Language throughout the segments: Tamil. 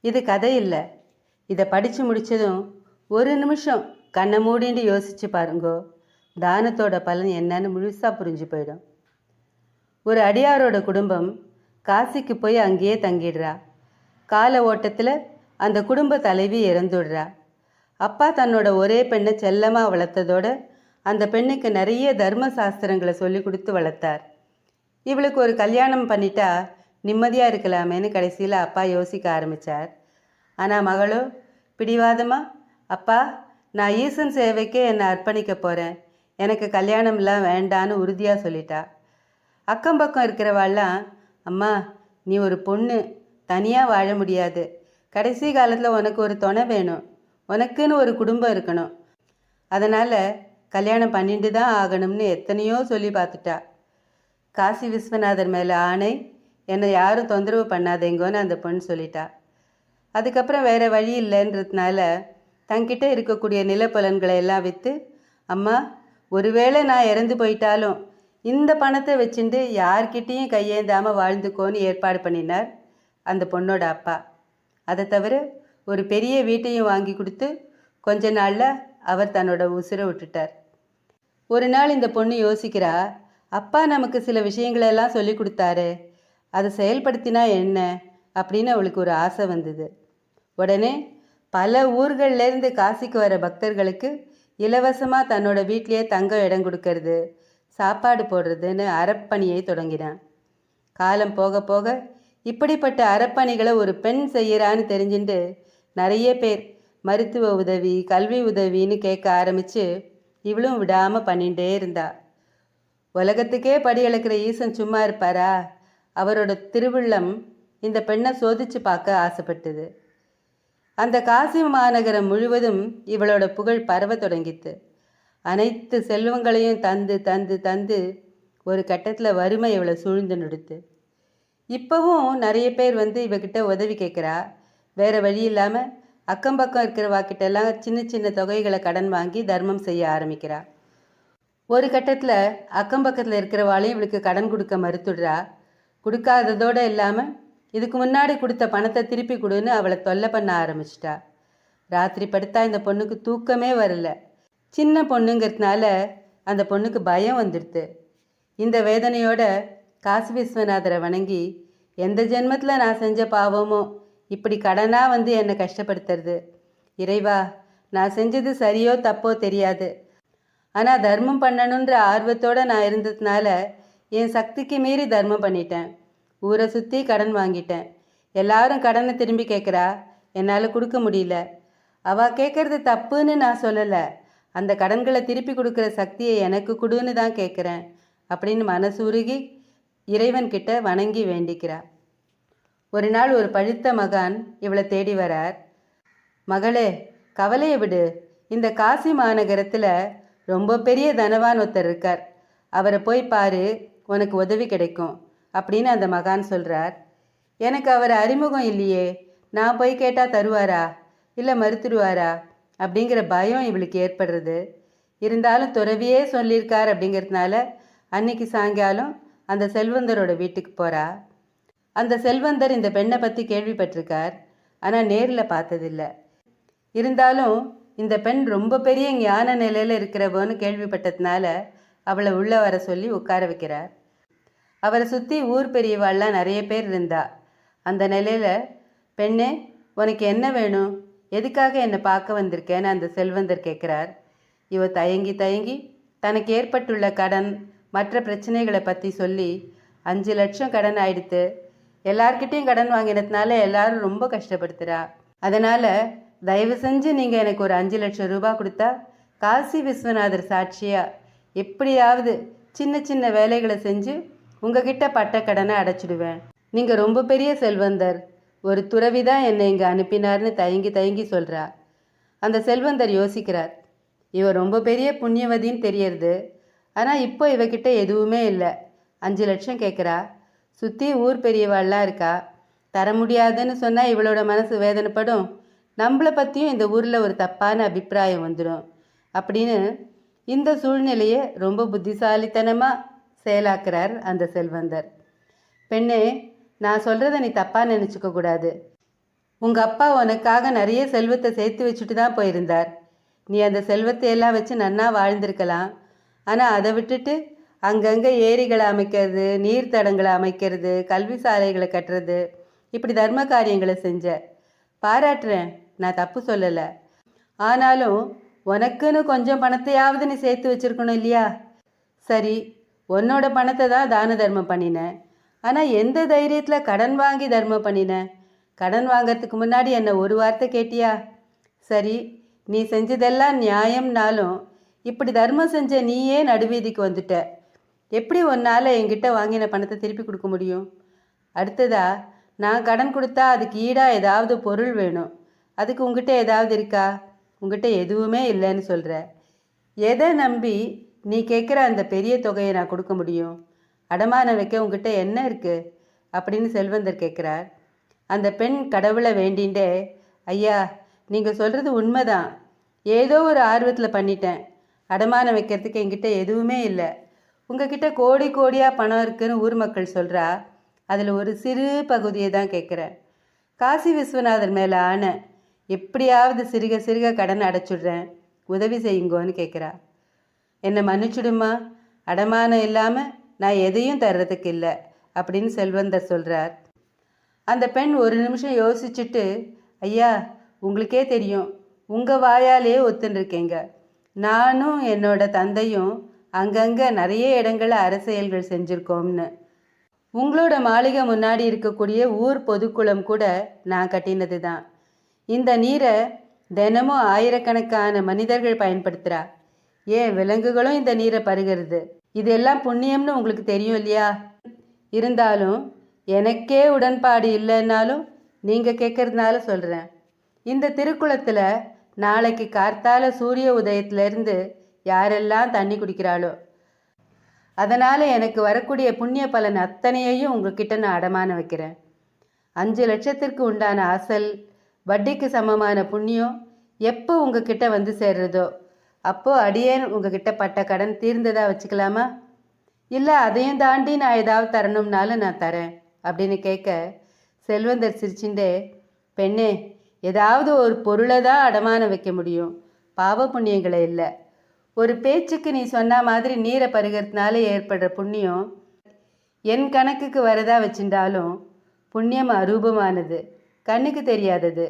இது கதை இல்லை. இதை படித்து முடித்ததும் ஒரு நிமிஷம் கண்ணை மூடிண்டு யோசிச்சு பாருங்கோ. தானத்தோட பலன் என்னன்னு முழுசாக புரிஞ்சு போயிடும். ஒரு அடியாரோட குடும்பம் காசிக்கு போய் அங்கேயே தங்கிடுறா. கால ஓட்டத்தில் அந்த குடும்ப தலைவி இறந்துடுறா. அப்பா தன்னோட ஒரே பெண்ணை செல்லமாக வளர்த்ததோட அந்த பெண்ணுக்கு நிறைய தர்ம சாஸ்திரங்களை சொல்லி கொடுத்து வளர்த்தார். இவளுக்கு ஒரு கல்யாணம் பண்ணிட்டா நிம்மதியாக இருக்கலாமேன்னு கடைசியில் அப்பா யோசிக்க ஆரம்பித்தார். ஆனால் மகளோ பிடிவாதமாக, அப்பா நான் ஈசன் சேவைக்கே என்னை அர்ப்பணிக்க போகிறேன், எனக்கு கல்யாணம்லாம் வேண்டான்னு உறுதியாக சொல்லிட்டா. அக்கம் பக்கம் இருக்கிறவாள்லாம், அம்மா நீ ஒரு பொண்ணு, தனியாக வாழ முடியாது, கடைசி காலத்தில் உனக்கு ஒரு துணை வேணும், உனக்குன்னு ஒரு குடும்பம் இருக்கணும், அதனால் கல்யாணம் பண்ணிட்டு தான் ஆகணும்னு எத்தனையோ சொல்லி பார்த்துட்டா. காசி விஸ்வநாதர் மேலே ஆணை, என்னை யாரும் தொந்தரவு பண்ணாதேங்கோன்னு அந்த பொண்ணு சொல்லிட்டா. அதுக்கப்புறம் வேறு வழி இல்லைன்றதுனால தங்கிட்ட இருக்கக்கூடிய நிலப்பலன்களை எல்லாம் விற்று, அம்மா ஒருவேளை நான் இறந்து போயிட்டாலும் இந்த பணத்தை வச்சுட்டு யார்கிட்டையும் கையேந்தாமல் வாழ்ந்துக்கோன்னு ஏற்பாடு பண்ணினார் அந்த பொண்ணோட அப்பா. அதை தவிர ஒரு பெரிய வீட்டையும் வாங்கி கொடுத்து கொஞ்ச நாளில் அவர் தன்னோட உசுரை விட்டுட்டார். ஒரு நாள் இந்த பொண்ணு யோசிக்கிறா, அப்பா நமக்கு சில விஷயங்களெல்லாம் சொல்லி கொடுத்தாரு, அதை செயல்படுத்தினா என்ன அப்படின்னு அவளுக்கு ஒரு ஆசை வந்தது. உடனே பல ஊர்கள்லேருந்து காசிக்கு வர பக்தர்களுக்கு இலவசமாக தன்னோட வீட்லேயே தங்க இடம் கொடுக்கறது, சாப்பாடு போடுறதுன்னு அறப்பணியை தொடங்கினான். காலம் போக போக இப்படிப்பட்ட அறப்பணிகளை ஒரு பெண் செய்கிறான்னு தெரிஞ்சுட்டு நிறைய பேர் மருத்துவ உதவி, கல்வி உதவின்னு கேட்க ஆரம்பித்து இவளும் விடாமல் பண்ணிகிட்டே இருந்தா. உலகத்துக்கே படி அளக்கிற ஈசன் சும்மா இருப்பாரா? அவரோட திருவுள்ளம் இந்த பெண்ணை சோதிச்சு பார்க்க ஆசைப்பட்டது. அந்த காசி மாநகரம் முழுவதும் இவளோட புகழ் பரவ தொடங்கித்து. அனைத்து செல்வங்களையும் தந்து தந்து தந்து ஒரு கட்டத்தில் வறுமை இவளை சூழ்ந்து நடுத்து. இப்போவும் நிறைய பேர் வந்து இவகிட்ட உதவி கேட்குறா. வேறு வழி இல்லாமல் அக்கம் பக்கம் இருக்கிறவாக்கிட்டெல்லாம் சின்ன சின்ன தொகைகளை கடன் வாங்கி தர்மம் செய்ய ஆரம்பிக்கிறா. ஒரு கட்டத்தில் அக்கம் பக்கத்தில் இருக்கிறவாளையும் இவளுக்கு கடன் கொடுக்க மறுத்துடுறா. கொடுக்காததோடு இல்லாமல் இதுக்கு முன்னாடி கொடுத்த பணத்தை திருப்பி கொடுன்னு அவளை தொல்லை பண்ண ஆரம்பிச்சிட்டா. ராத்திரி படுத்தா இந்த பொண்ணுக்கு தூக்கமே வரல. சின்ன பொண்ணுங்கிறதுனால அந்த பொண்ணுக்கு பயம் வந்துடுது. இந்த வேதனையோட காசி விஸ்வநாதரை வணங்கி, எந்த ஜென்மத்தில் நான் செஞ்ச பாவமோ இப்படி கடனாக வந்து என்னை கஷ்டப்படுத்துறது, இறைவா நான் செஞ்சது சரியோ தப்போ தெரியாது, ஆனால் தர்மம் பண்ணணுன்ற ஆர்வத்தோடு நான் இருந்ததுனால என் சக்திக்கு மீறி தர்மம் பண்ணிட்டேன், ஊரை சுற்றி கடன் வாங்கிட்டேன், எல்லாரும் கடனை திரும்பி கேட்குறா, என்னால் கொடுக்க முடியல, அவள் கேட்குறது தப்புன்னு நான் சொல்லலை, அந்த கடன்களை திருப்பி கொடுக்குற சக்தியை எனக்கு கொடுன்னு தான் கேட்குறேன் அப்படின்னு மனசுருகி இறைவன்கிட்ட வணங்கி வேண்டிக்கிறா. ஒரு நாள் ஒரு பழுத்த மகான் இவளை தேடி வரார். மகளே கவலையை விடு, இந்த காசி மாநகரத்தில் ரொம்ப பெரிய தனவான் ஒருத்தர் இருக்கார், அவரை போய் பாரு, உனக்கு உதவி கிடைக்கும் அப்படின்னு அந்த மகான் சொல்கிறார். எனக்கு அவர் அறிமுகம் இல்லையே, நான் போய் கேட்டால் தருவாரா இல்லை மறுத்துடுவாரா அப்படிங்கிற பயம் இவளுக்கு ஏற்படுறது. இருந்தாலும் துறவியே சொல்லியிருக்கார் அப்படிங்கிறதுனால அன்னைக்கு சாயங்காலம் அந்த செல்வந்தரோட வீட்டுக்கு போகிறா. அந்த செல்வந்தர் இந்த பெண்ணை பற்றி கேள்விப்பட்டிருக்கார், ஆனால் நேரில் பார்த்ததில்லை. இருந்தாலும் இந்த பெண் ரொம்ப பெரிய ஞான நிலையில் இருக்கிறவன்னு கேள்விப்பட்டதுனால அவளை உள்ளே வர சொல்லி உட்கார வைக்கிறார். அவரை சுற்றி ஊர் பெரியவாள்லாம் நிறைய பேர் இருந்தா. அந்த நிலையில், பெண்ணே உனக்கு என்ன வேணும், எதுக்காக என்னை பார்க்க வந்திருக்கேன்னு அந்த செல்வந்தர் கேட்குறார். இவ தயங்கி தயங்கி தனக்கு ஏற்பட்டுள்ள கடன் மற்ற பிரச்சனைகளை பற்றி சொல்லி, 5 லட்சம் கடன் ஆயிடுத்து, எல்லார்கிட்டையும் கடன் வாங்கினதுனால எல்லாரும் ரொம்ப கஷ்டப்படுத்துகிறா, அதனால் தயவு செஞ்சு நீங்கள் எனக்கு ஒரு 5 லட்சம் ரூபாய் கொடுத்தா காசி விஸ்வநாதர் சாட்சியாக எப்படியாவது சின்ன சின்ன வேலைகளை செஞ்சு உங்ககிட்ட பட்ட கடனை அடைச்சிடுவேன். நீங்கள் ரொம்ப பெரிய செல்வந்தர், ஒரு துறவி தான் என்னை இங்கே அனுப்பினார்னு தயங்கி தயங்கி சொல்கிறா. அந்த செல்வந்தர் யோசிக்கிறார், இவ ரொம்ப பெரிய புண்ணியவதின்னு தெரியறது, ஆனால் இப்போ இவகிட்ட எதுவுமே இல்லை, 5 லட்சம் கேட்குறா, சுற்றி ஊர் பெரியவாள்லாம் இருக்கா, தர முடியாதுன்னு சொன்னால் இவளோட மனசு வேதனைப்படும், நம்மளை பற்றியும் இந்த ஊரில் ஒரு தப்பான அபிப்பிராயம் வந்துடும் அப்படின்னு இந்த சூழ்நிலையை ரொம்ப புத்திசாலித்தனமாக செயலாக்குறார் அந்த செல்வந்தர். பெண்ணே நான் சொல்கிறத நீ தப்பாக நினச்சிக்க கூடாது, உங்கள் அப்பா உனக்காக நிறைய செல்வத்தை சேர்த்து வச்சுட்டு தான் போயிருந்தார். நீ அந்த செல்வத்தை எல்லாம் வச்சு நன்னா வாழ்ந்திருக்கலாம். ஆனால் அதை விட்டுட்டு அங்கங்கே ஏரிகளை அமைக்கிறது, நீர்த்தடங்களை அமைக்கிறது, கல்வி சாலைகளை கட்டுறது, இப்படி தர்ம காரியங்களை செஞ்ச. பாராட்டுறேன், நான் தப்பு சொல்லலை. ஆனாலும் உனக்குன்னு கொஞ்சம் பணத்தையாவது நீ சேர்த்து வச்சுருக்கணும் இல்லையா? சரி, உன்னோட பணத்தை தான் தான தர்மம் பண்ணினேன். ஆனால் எந்த தைரியத்தில் கடன் வாங்கி தர்மம் பண்ணினேன்? கடன் வாங்கிறதுக்கு முன்னாடி என்னை ஒரு வார்த்தை கேட்டியா? சரி, நீ செஞ்சதெல்லாம் நியாயம்னாலும் இப்படி தர்மம் செஞ்ச நீயே நடுவீதிக்கு வந்துட்ட. எப்படி உன்னால் என்கிட்ட வாங்கின பணத்தை திருப்பி கொடுக்க முடியும்? அடுத்ததா, நான் கடன் கொடுத்தா அதுக்கு ஈடாக ஏதாவது பொருள் வேணும். அதுக்கு உங்ககிட்ட ஏதாவது இருக்கா? உங்ககிட்ட எதுவுமே இல்லைன்னு சொல்கிற. எதை நம்பி நீ கேட்குற அந்த பெரிய தொகையை நான் கொடுக்க முடியும்? அடமானம் வைக்க உங்ககிட்ட என்ன இருக்குது அப்படின்னு செல்வந்தர் கேட்குறார். அந்த பெண் கடவுளை வேண்டின்ண்டே, ஐயா, நீங்கள் சொல்கிறது உண்மைதான். ஏதோ ஒரு ஆர்வத்தில் பண்ணிட்டேன். அடமானம் வைக்கிறதுக்கு என்கிட்ட எதுவுமே இல்லை. உங்ககிட்ட கோடி கோடியாக பணம் இருக்குதுன்னு ஊர் மக்கள் சொல்கிறா. அதில் ஒரு சிறு பகுதியை தான் கேட்குறேன். காசி விஸ்வநாதர் மேலே ஆணை, எப்படியாவது சிறுக சிறுக கடன் அடைச்சிடுறேன், உதவி செய்யுங்கோன்னு கேட்குறா. என்னை மன்னிச்சுடுமா, அடமானம் இல்லாமல் நான் எதையும் தர்றதுக்கு இல்லை அப்படின்னு செல்வந்தர் சொல்கிறார். அந்த பெண் ஒரு நிமிஷம் யோசிச்சுட்டு, ஐயா, உங்களுக்கே தெரியும், உங்கள் வாயாலே ஒத்துருக்கீங்க. நானும் என்னோட தந்தையும் அங்கங்கே நிறைய இடங்களில் அரசியல்கள் செஞ்சுருக்கோம்னு. உங்களோட மாளிகை முன்னாடி இருக்கக்கூடிய ஊர் பொதுக்குளம் கூட நான் கட்டினது தான். இந்த நீரை தினமும் ஆயிரக்கணக்கான மனிதர்கள் பயன்படுத்துகிறா. ஏன் விலங்குகளும் இந்த நீரை பருகிறது. இதெல்லாம் புண்ணியம்னு உங்களுக்கு தெரியும் இல்லையா? இருந்தாலும் எனக்கே உடன்பாடு இல்லைன்னாலும் நீங்கள் கேட்கறதுனால சொல்கிறேன். இந்த திருக்குளத்தில் நாளைக்கு கார்த்தால சூரிய உதயத்திலேருந்து யாரெல்லாம் தண்ணி குடிக்கிறாளோ, அதனால் எனக்கு வரக்கூடிய புண்ணிய பலன் அத்தனையையும் உங்ககிட்ட நான் அடமானம் வைக்கிறேன். 5 லட்சத்திற்கு உண்டான அசல், வட்டிக்கு சமமான புண்ணியம் எப்போ உங்ககிட்ட வந்து சேர்றதோ அப்போது அடியேன் உங்ககிட்ட பட்ட கடன் தீர்ந்ததாக வச்சுக்கலாமா? இல்லை அதையும் தாண்டி நான் ஏதாவது தரணும்னாலும் நான் தரேன் அப்படின்னு கேட்க, செல்வந்தர் சிரிச்சுண்டே, பெண்ணே, ஏதாவது ஒரு பொருளை தான் அடமானம் வைக்க முடியும், பாவ புண்ணியங்களை இல்லை. ஒரு பேச்சுக்கு நீ சொன்ன மாதிரி நீரை பருகிறதுனால ஏற்படுற புண்ணியம் என் கணக்குக்கு வரதா வச்சுட்டாலும் புண்ணியம் அரூபமானது, கண்ணுக்கு தெரியாதது.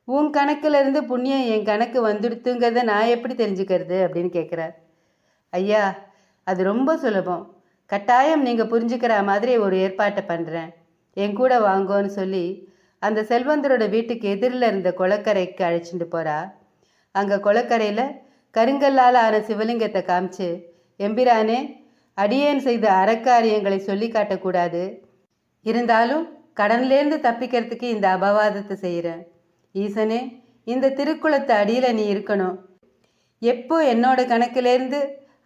உன் கணக்கிலிருந்து புண்ணியம் என் கணக்கு வந்துடுத்துங்கிறத நான் எப்படி தெரிஞ்சுக்கிறது அப்படின்னு கேட்குறார். ஐயா, அது ரொம்ப சுலபம். கட்டாயம் நீங்கள் புரிஞ்சுக்கிற மாதிரி ஒரு ஏற்பாட்டை பண்ணுறேன், என் கூட வாங்கோன்னு சொல்லி அந்த செல்வந்தரோட வீட்டுக்கு எதிரில் இருந்த குளக்கரைக்கு அழைச்சிட்டு போகிறா. அங்கே குளக்கரையில் கருங்கல்லால் ஆன சிவலிங்கத்தை காமிச்சு, எம்பிரானே, அடியேன் செய்த அறக்காரியங்களை சொல்லி காட்டக்கூடாது. இருந்தாலும் கடன்லேருந்து தப்பிக்கிறதுக்கு இந்த அபவாதத்தை செய்கிறேன். ஈசனே, இந்த திருக்குளத்து அடியில் நீ இருக்கணும். எப்போ என்னோட கணக்கிலேருந்து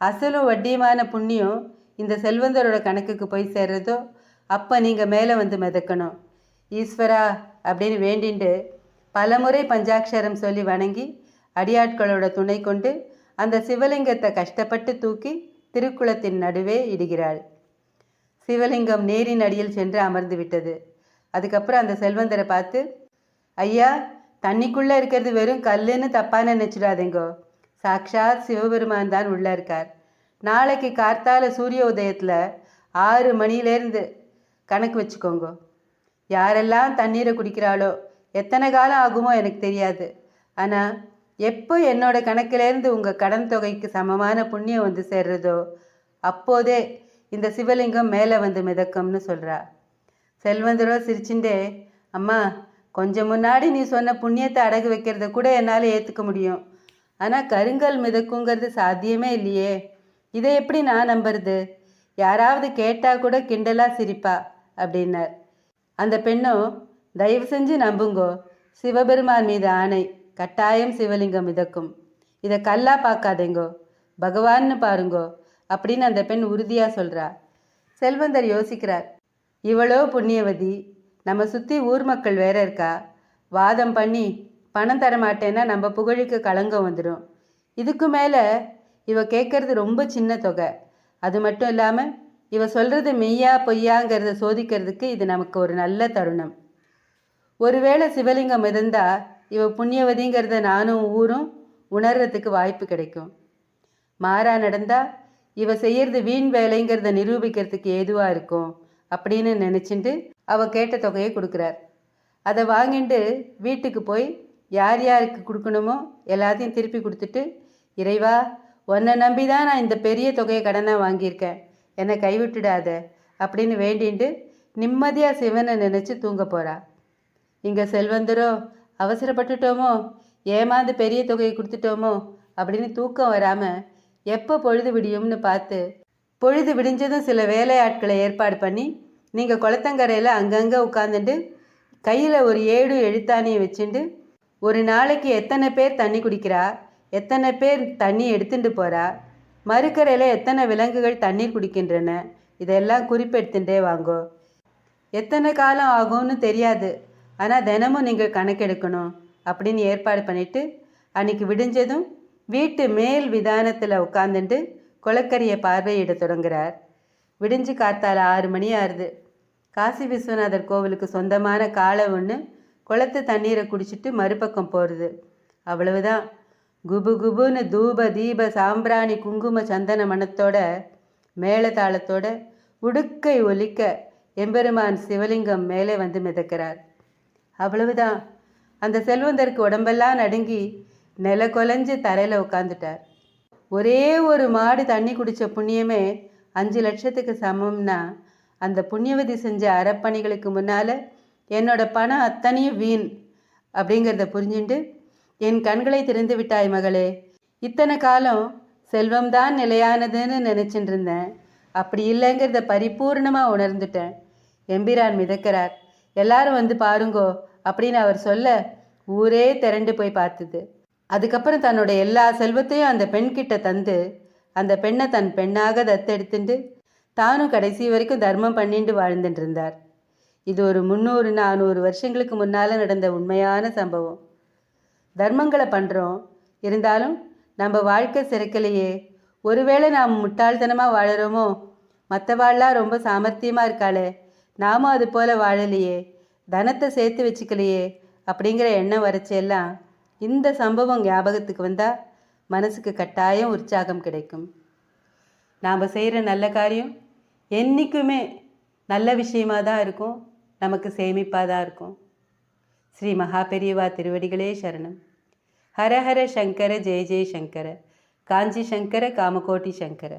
அசலும் வட்டியுமான புண்ணியம் இந்த செல்வந்தரோட கணக்குக்கு போய் சேர்றதோ அப்போ நீங்கள் மேலே வந்து மிதக்கணும். ஈஸ்வரா அப்படின்னு வேண்டிண்டு பலமுறை பஞ்சாட்சரம் சொல்லி வணங்கி அடியாட்களோட துணை கொண்டு அந்த சிவலிங்கத்தை கஷ்டப்பட்டு தூக்கி திருக்குளத்தின் நடுவே இடுகிறாள். சிவலிங்கம் நீரின் அடியில் சென்று அமர்ந்து விட்டது. அதுக்கப்புறம் அந்த செல்வந்தரை பார்த்து, ஐயா, தண்ணிக்குள்ளே இருக்கிறது வெறும் கல்லுன்னு தப்பான நினச்சிடாதீங்கோ. சாக்ஷாத் சிவபெருமான் தான் உள்ளே இருக்கார். நாளைக்கு கார்த்தால சூரிய உதயத்தில் 6 மணிலேருந்து கணக்கு வச்சுக்கோங்க. யாரெல்லாம் தண்ணீரை குடிக்கிறாளோ எத்தனை காலம் ஆகுமோ எனக்கு தெரியாது. ஆனால் எப்போ என்னோட கணக்கிலேருந்து உங்கள் கடன் தொகைக்கு சமமான புண்ணியம் வந்து சேர்றதோ அப்போதே இந்த சிவலிங்கம் மேலே வந்து மிதக்கும்னு சொல்கிறா. செல்வந்தரோ சிரிச்சுண்டே, அம்மா, கொஞ்சம் முன்னாடி நீ சொன்ன புண்ணியத்தை அடகு வைக்கிறத கூட என்னால் ஏற்றுக்க முடியும். ஆனால் கருங்கல் மிதக்குங்கிறது சாத்தியமே இல்லையே. இதை எப்படி நான் நம்புறது? யாராவது கேட்டால் கூட கிண்டலாக சிரிப்பா அப்படின்னார். அந்த பெண்ணும், தயவு செஞ்சு நம்புங்கோ, சிவபெருமான் மீது ஆணை, கட்டாயம் சிவலிங்கம் மிதக்கும். இதை கல்லா பார்க்காதேங்கோ, பகவான்னு பாருங்கோ அப்படின்னு அந்த பெண் உறுதியாக சொல்கிறா. செல்வந்தர் யோசிக்கிறார். இவளோ புண்ணியவதி, நம்ம சுற்றி ஊர் மக்கள் வேற இருக்கா. வாதம் பண்ணி பணம் தர மாட்டேன்னா நம்ம புகழுக்கு களங்கம் வந்துடும். இதுக்கு மேலே இவ கேட்கறது ரொம்ப சின்ன தொகை. அது மட்டும் இல்லாமல் இவ சொல்கிறது மெய்யா பொய்யாங்கிறத சோதிக்கிறதுக்கு இது நமக்கு ஒரு நல்ல தருணம். ஒருவேளை சிவலிங்கம் இருந்தா இவ புண்ணியவதிங்கிறத நானும் ஊரும் உணர்றதுக்கு வாய்ப்பு கிடைக்கும். மாறா நடந்தா இவ செய்யறது வீண் வேலைங்கிறத நிரூபிக்கிறதுக்கு ஏதுவா இருக்கும் அப்படின்னு நினைச்சிட்டு அவ கேட்ட தொகையை கொடுக்குறார். அதை வாங்கிட்டு வீட்டுக்கு போய் யார் யாருக்கு கொடுக்கணுமோ எல்லாத்தையும் திருப்பி கொடுத்துட்டு, இறைவா, உன்னை நம்பி தான் நான் இந்த பெரிய தொகையை கடனாக வாங்கியிருக்கேன், என்னை கைவிட்டுடாத அப்படின்னு வேண்டிட்டு நிம்மதியாக சிவனை நினச்சி தூங்க போகிறா. இங்கே செல்வந்தரோ அவசரப்பட்டுட்டோமோ, ஏமாந்து பெரிய தொகையை கொடுத்துட்டோமோ அப்படின்னு தூக்கம் வராமல் எப்போ பொழுது விடியும்னு பார்த்து, பொழுது விடிஞ்சதும் சில வேலையாட்களை ஏற்பாடு பண்ணி நீங்கள் குளத்தங்கரையில் அங்கங்கே உட்காந்துட்டு கையில் ஒரு 7 எழுத்தாணியை வச்சுட்டு, ஒரு நாளைக்கு எத்தனை பேர் தண்ணி குடிக்கிறா, எத்தனை பேர் தண்ணி எடுத்துட்டு போகிறா, மறுக்கரையில் எத்தனை விலங்குகள் தண்ணீர் குடிக்கின்றன, இதெல்லாம் குறிப்பெடுத்துட்டே வாங்கோ. எத்தனை காலம் ஆகும்னு தெரியாது, ஆனால் தினமும் நீங்கள் கணக்கெடுக்கணும் அப்படின்னு ஏற்பாடு பண்ணிவிட்டு அன்றைக்கி விடிஞ்சதும் வீட்டு மேல் விதானத்தில் உட்காந்துட்டு குளக்கரையை பார்வையிட தொடங்குறார். விடிஞ்சு காத்தால 6 மணி ஆறுது. காசி விஸ்வநாதர் கோவிலுக்கு சொந்தமான காளை ஒன்று குளத்து தண்ணீரை குடிச்சிட்டு மறுபக்கம் போகிறது. அவ்வளவுதான். குபு குபுன்னு தூப தீப சாம்பிராணி குங்கும சந்தன மணத்தோட மேளதாளத்தோட உடுக்கை ஒலிக்க எம்பெருமான் சிவலிங்கம் மேலே வந்து மிதக்கிறார். அவ்வளவுதான். அந்த செல்வந்தருக்கு உடம்பெல்லாம் நடுங்கி நில கொலைஞ்சு தரையில் உட்காந்துட்டார். ஒரே ஒரு மாடு தண்ணி குடித்த புண்ணியமே 5 லட்சத்துக்கு சமம்னா, அந்த புண்ணியவதி செஞ்ச அறப்பணிகளுக்கு முன்னால் என்னோட பணம் அத்தனையும் வீண் அப்படிங்கிறத புரிஞ்சுட்டு, என் கண்களை திறந்து விட்டாய் மகளே, இத்தனை காலம் செல்வம்தான் நிலையானதுன்னு நினச்சிட்டு இருந்தேன், அப்படி இல்லைங்கிறத பரிபூர்ணமாக உணர்ந்துட்டேன். எம்பிரான் மிதக்கிறார், எல்லாரும் வந்து பாருங்கோ அப்படின்னு அவர் சொல்ல ஊரே திரண்டு போய் பார்த்தது. அதுக்கப்புறம் தன்னோட எல்லா செல்வத்தையும் அந்த பெண்கிட்ட தந்து அந்த பெண்ணை தன் பெண்ணாக தத்தெடுத்துட்டு தானும் கடைசி வரைக்கும் தர்மம் பண்ணிட்டு வாழ்ந்துட்டு இருந்தார். இது ஒரு 300-400 வருஷங்களுக்கு முன்னால் நடந்த உண்மையான சம்பவம். தர்மங்களை பண்ணுறோம், இருந்தாலும் நம்ம வாழ்க்கை சிறக்கலையே. ஒருவேளை நாம் முட்டாள்தனமாக வாழறோமோ, மற்றவாள்லாம் ரொம்ப சாமர்த்தியமாக இருக்காளே, நாமும் அது போல் வாழலையே, தனத்தை சேர்த்து வச்சுக்கலையே அப்படிங்கிற எண்ணம் வரைச்செல்லாம் இந்த சம்பவம் ஞாபகத்துக்கு வந்தால் மனசுக்கு கட்டாயம் உற்சாகம் கிடைக்கும். நாம் செய்கிற நல்ல காரியம் என்றைக்குமே நல்ல விஷயமாக தான் இருக்கும், நமக்கு சேமிப்பாக தான் இருக்கும். ஸ்ரீ மகாபெரியவா திருவடிகளே சரணம். ஹர ஹர சங்கர ஜெய ஜெய சங்கர, காஞ்சி சங்கர காமகோட்டி சங்கர.